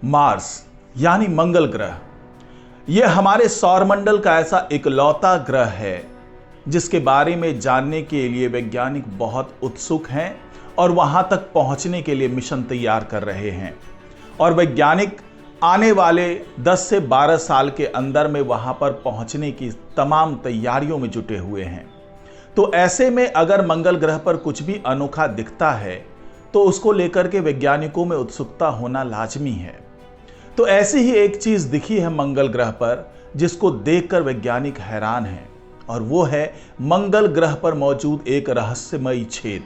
Mars यानी मंगल ग्रह, यह हमारे सौरमंडल का ऐसा इकलौता ग्रह है जिसके बारे में जानने के लिए वैज्ञानिक बहुत उत्सुक हैं और वहां तक पहुंचने के लिए मिशन तैयार कर रहे हैं। और वैज्ञानिक आने वाले 10 से 12 साल के अंदर में वहां पर पहुंचने की तमाम तैयारियों में जुटे हुए हैं। तो ऐसे में अगर मंगल ग्रह पर कुछ भी अनोखा दिखता है तो उसको लेकर के वैज्ञानिकों में उत्सुकता होना लाजमी है। तो ऐसी ही एक चीज दिखी है मंगल ग्रह पर जिसको देखकर वैज्ञानिक हैरान हैं, और वो है मंगल ग्रह पर मौजूद एक रहस्यमयी छेद।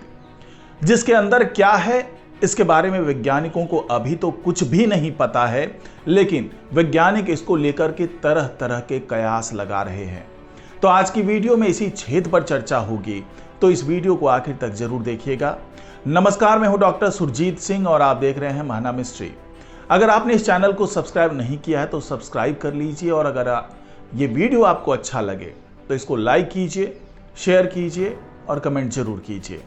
जिसके अंदर क्या है इसके बारे में वैज्ञानिकों को अभी तो कुछ भी नहीं पता है, लेकिन वैज्ञानिक इसको लेकर के तरह तरह के कयास लगा रहे हैं। तो आज की वीडियो में इसी छेद पर चर्चा होगी, तो इस वीडियो को आखिर तक जरूर देखिएगा। नमस्कार, मैं हूं डॉक्टर सुरजीत सिंह और आप देख रहे हैं महाना मिस्ट्री। अगर आपने इस चैनल को सब्सक्राइब नहीं किया है तो सब्सक्राइब कर लीजिए, और अगर ये वीडियो आपको अच्छा लगे तो इसको लाइक कीजिए, शेयर कीजिए और कमेंट जरूर कीजिए।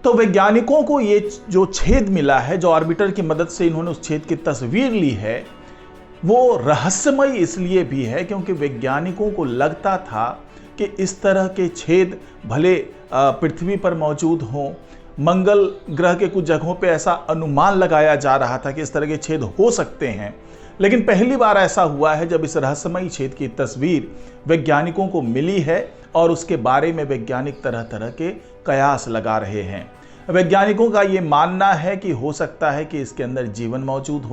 तो वैज्ञानिकों को ये जो छेद मिला है, जो ऑर्बिटर की मदद से इन्होंने उस छेद की तस्वीर ली है, वो रहस्यमय इसलिए भी है क्योंकि वैज्ञानिकों को लगता था कि इस तरह के छेद भले पृथ्वी पर मौजूद हों, मंगल ग्रह के कुछ जगहों पे ऐसा अनुमान लगाया जा रहा था कि इस तरह के छेद हो सकते हैं, लेकिन पहली बार ऐसा हुआ है जब इस रहस्यमयी छेद की तस्वीर वैज्ञानिकों को मिली है और उसके बारे में वैज्ञानिक तरह तरह के कयास लगा रहे हैं। वैज्ञानिकों का ये मानना है कि हो सकता है कि इसके अंदर जीवन मौजूद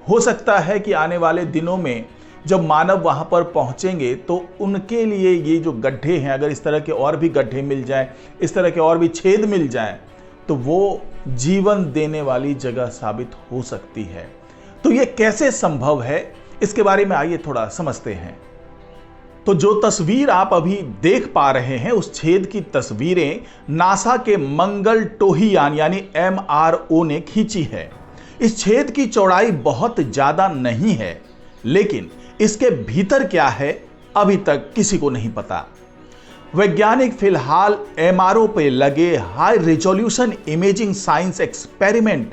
हो सकता है कि आने वाले दिनों में जब मानव वहां पर पहुंचेंगे तो उनके लिए ये जो गड्ढे हैं, अगर इस तरह के और भी गड्ढे मिल जाएं, इस तरह के और भी छेद मिल जाएं, तो वो जीवन देने वाली जगह साबित हो सकती है। तो ये कैसे संभव है, इसके बारे में आइए थोड़ा समझते हैं। तो जो तस्वीर आप अभी देख पा रहे हैं, उस छेद की तस्वीरें नासा के मंगल टोहीयान यानी MRO ने खींची है। इस छेद की चौड़ाई बहुत ज्यादा नहीं है, लेकिन इसके भीतर क्या है अभी तक किसी को नहीं पता। वैज्ञानिक फिलहाल MRO पे लगे high resolution imaging science experiment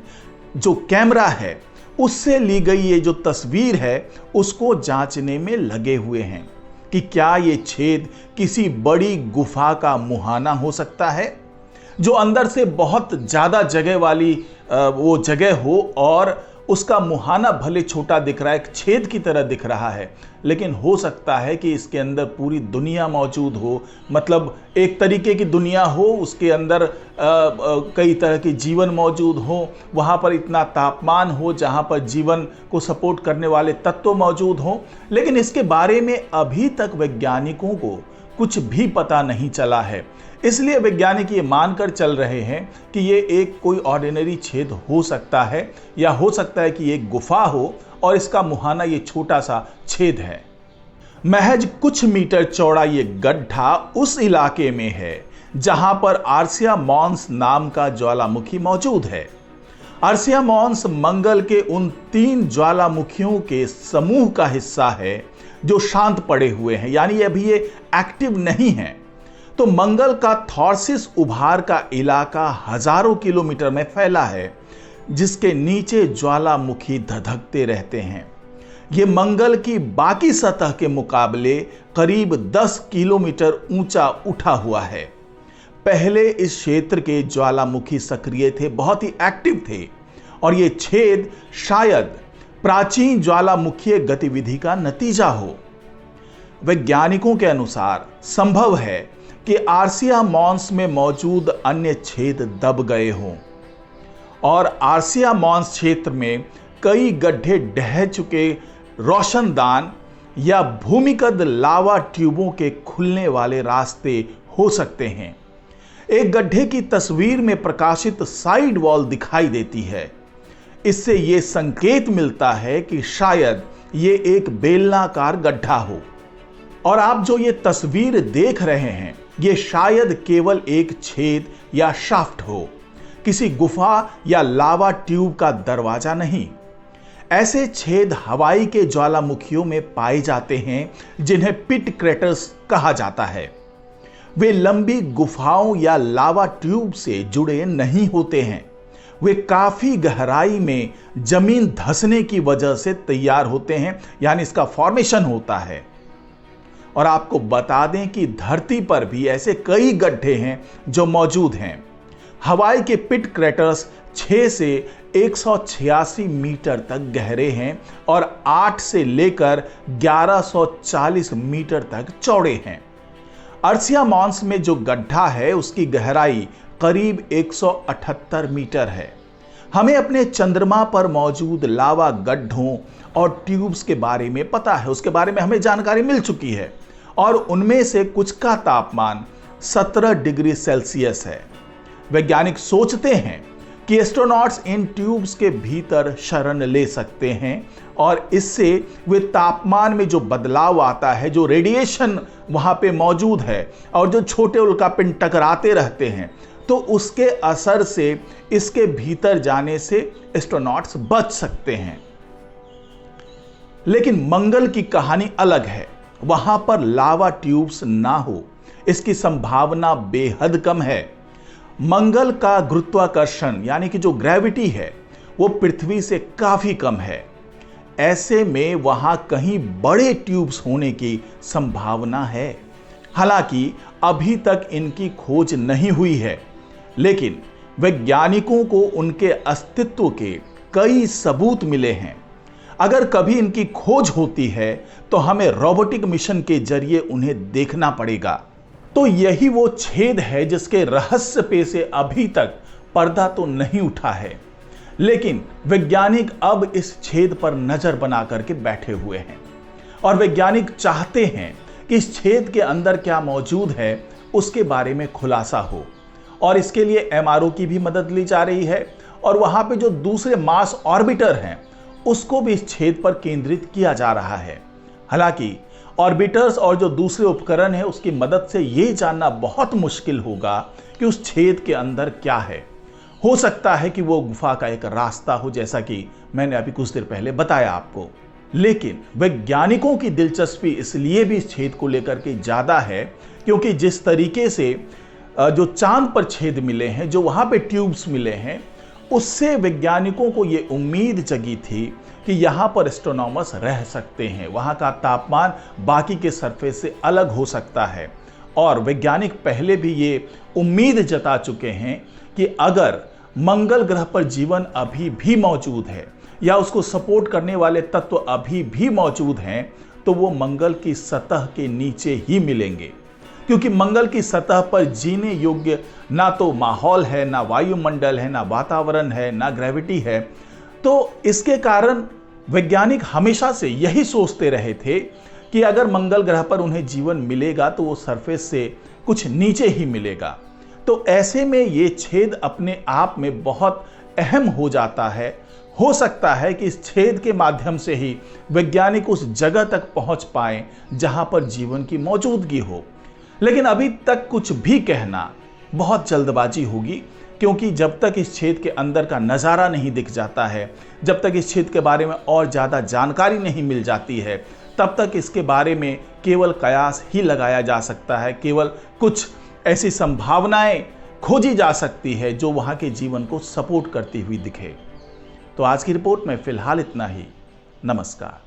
जो कैमरा है उससे ली गई ये जो तस्वीर है उसको जांचने में लगे हुए हैं कि क्या ये छेद किसी बड़ी गुफा का मुहाना हो सकता है, जो अंदर से बहुत ज्यादा जगह वाली वो जगह हो और उसका मुहाना भले छोटा दिख रहा है, एक छेद की तरह दिख रहा है, लेकिन हो सकता है कि इसके अंदर पूरी दुनिया मौजूद हो, मतलब एक तरीके की दुनिया हो, उसके अंदर कई तरह के जीवन मौजूद हो, वहाँ पर इतना तापमान हो जहाँ पर जीवन को सपोर्ट करने वाले तत्व मौजूद हो। लेकिन इसके बारे में अभी तक वैज्ञानिकों को कुछ भी पता नहीं चला है। इसलिए वैज्ञानिक ये मानकर चल रहे हैं कि ये एक कोई ऑर्डिनरी छेद हो सकता है, या हो सकता है कि एक गुफा हो और इसका मुहाना ये छोटा सा छेद है। महज कुछ मीटर चौड़ा ये गड्ढा उस इलाके में है जहां पर आर्सिया मॉन्स नाम का ज्वालामुखी मौजूद है। आर्सिया मॉन्स मंगल के उन 3 ज्वालामुखियों के समूह का हिस्सा है जो शांत पड़े हुए हैं, यानी अभी ये एक्टिव नहीं है। तो मंगल का थॉर्सिस उभार का इलाका हजारों किलोमीटर में फैला है, जिसके नीचे ज्वालामुखी धधकते रहते हैं। ये मंगल की बाकी सतह के मुकाबले करीब 10 किलोमीटर ऊंचा उठा हुआ है। पहले इस क्षेत्र के ज्वालामुखी सक्रिय थे, बहुत ही एक्टिव थे, और ये छेद शायद प्राचीन ज्वालामुखीय गतिविधि का नतीजा हो। वैज्ञानिकों के अनुसार संभव है कि आर्सिया मॉन्स में मौजूद अन्य छेद दब गए हों, और आर्सिया मॉन्स क्षेत्र में कई गड्ढे ढह चुके रोशनदान या भूमिगत लावा ट्यूबों के खुलने वाले रास्ते हो सकते हैं। एक गड्ढे की तस्वीर में प्रकाशित साइड वॉल दिखाई देती है। इससे यह संकेत मिलता है कि शायद ये एक बेलनाकार गड्ढा हो, और आप जो ये तस्वीर देख रहे हैं ये शायद केवल एक छेद या शाफ्ट हो, किसी गुफा या लावा ट्यूब का दरवाजा नहीं। ऐसे छेद हवाई के ज्वालामुखियों में पाए जाते हैं जिन्हें पिट क्रेटर्स कहा जाता है। वे लंबी गुफाओं या लावा ट्यूब से जुड़े नहीं होते हैं, वे काफी गहराई में जमीन धंसने की वजह से तैयार होते हैं, यानी इसका फॉर्मेशन होता है। और आपको बता दें कि धरती पर भी ऐसे कई गड्ढे हैं जो मौजूद हैं। हवाई के पिट क्रेटर्स 6 से 186 मीटर तक गहरे हैं और 8 से लेकर 1140 मीटर तक चौड़े हैं। अर्सिया मॉन्स में जो गड्ढा है उसकी गहराई करीब 178 मीटर है। हमें अपने चंद्रमा पर मौजूद लावा गड्ढों और ट्यूब्स के बारे में पता है, उसके बारे में हमें जानकारी मिल चुकी है और उनमें से कुछ का तापमान 17 डिग्री सेल्सियस है। वैज्ञानिक सोचते हैं कि एस्ट्रोनॉट्स इन ट्यूब्स के भीतर शरण ले सकते हैं और इससे वे तापमान में जो बदलाव आता है, जो रेडिएशन वहां पे मौजूद है और जो छोटे उल्कापिंड टकराते रहते हैं, तो उसके असर से इसके भीतर जाने से एस्ट्रोनॉट्स बच सकते हैं। लेकिन मंगल की कहानी अलग है। वहां पर लावा ट्यूब्स ना हो, इसकी संभावना बेहद कम है। मंगल का गुरुत्वाकर्षण यानी कि जो ग्रेविटी है वो पृथ्वी से काफी कम है। ऐसे में वहां कहीं बड़े ट्यूब्स होने की संभावना है। हालांकि अभी तक इनकी खोज नहीं हुई है, लेकिन वैज्ञानिकों को उनके अस्तित्व के कई सबूत मिले हैं। अगर कभी इनकी खोज होती है तो हमें रोबोटिक मिशन के जरिए उन्हें देखना पड़ेगा। तो यही वो छेद है जिसके रहस्य पे से अभी तक पर्दा तो नहीं उठा है, लेकिन वैज्ञानिक अब इस छेद पर नजर बना करके बैठे हुए हैं और वैज्ञानिक चाहते हैं कि इस छेद के अंदर क्या मौजूद है उसके बारे में खुलासा हो। और इसके लिए एमआरओ की भी मदद ली जा रही है और वहां पे जो दूसरे मार्स ऑर्बिटर हैं उसको भी इस छेद पर केंद्रित किया जा रहा है। हालांकि ऑर्बिटर्स और जो दूसरे उपकरण हैं उसकी मदद से यह जानना बहुत मुश्किल होगा कि उस छेद के अंदर क्या है। हो सकता है कि वो गुफा का एक रास्ता हो, जैसा कि मैंने अभी कुछ देर पहले बताया आपको। लेकिन वैज्ञानिकों की दिलचस्पी इसलिए भी इस छेद को लेकर के ज्यादा है क्योंकि जिस तरीके से जो चांद पर छेद मिले हैं, जो वहां पे ट्यूब्स मिले हैं, उससे वैज्ञानिकों को ये उम्मीद जगी थी कि यहाँ पर एस्ट्रोनॉमर्स रह सकते हैं, वहाँ का तापमान बाकी के सरफेस से अलग हो सकता है। और वैज्ञानिक पहले भी ये उम्मीद जता चुके हैं कि अगर मंगल ग्रह पर जीवन अभी भी मौजूद है या उसको सपोर्ट करने वाले तत्व अभी भी मौजूद हैं तो वो मंगल की सतह के नीचे ही मिलेंगे, क्योंकि मंगल की सतह पर जीने योग्य ना तो माहौल है, ना वायुमंडल है, ना वातावरण है, ना ग्रेविटी है। तो इसके कारण वैज्ञानिक हमेशा से यही सोचते रहे थे कि अगर मंगल ग्रह पर उन्हें जीवन मिलेगा तो वो सरफेस से कुछ नीचे ही मिलेगा। तो ऐसे में ये छेद अपने आप में बहुत अहम हो जाता है। हो सकता है कि इस छेद के माध्यम से ही वैज्ञानिक उस जगह तक पहुंच पाए जहां पर जीवन की मौजूदगी हो। लेकिन अभी तक कुछ भी कहना बहुत जल्दबाजी होगी, क्योंकि जब तक इस छेद के अंदर का नज़ारा नहीं दिख जाता है, जब तक इस छेद के बारे में और ज़्यादा जानकारी नहीं मिल जाती है, तब तक इसके बारे में केवल कयास ही लगाया जा सकता है। केवल कुछ ऐसी संभावनाएं खोजी जा सकती है जो वहाँ के जीवन को सपोर्ट करती हुई दिखे। तो आज की रिपोर्ट में फिलहाल इतना ही। नमस्कार।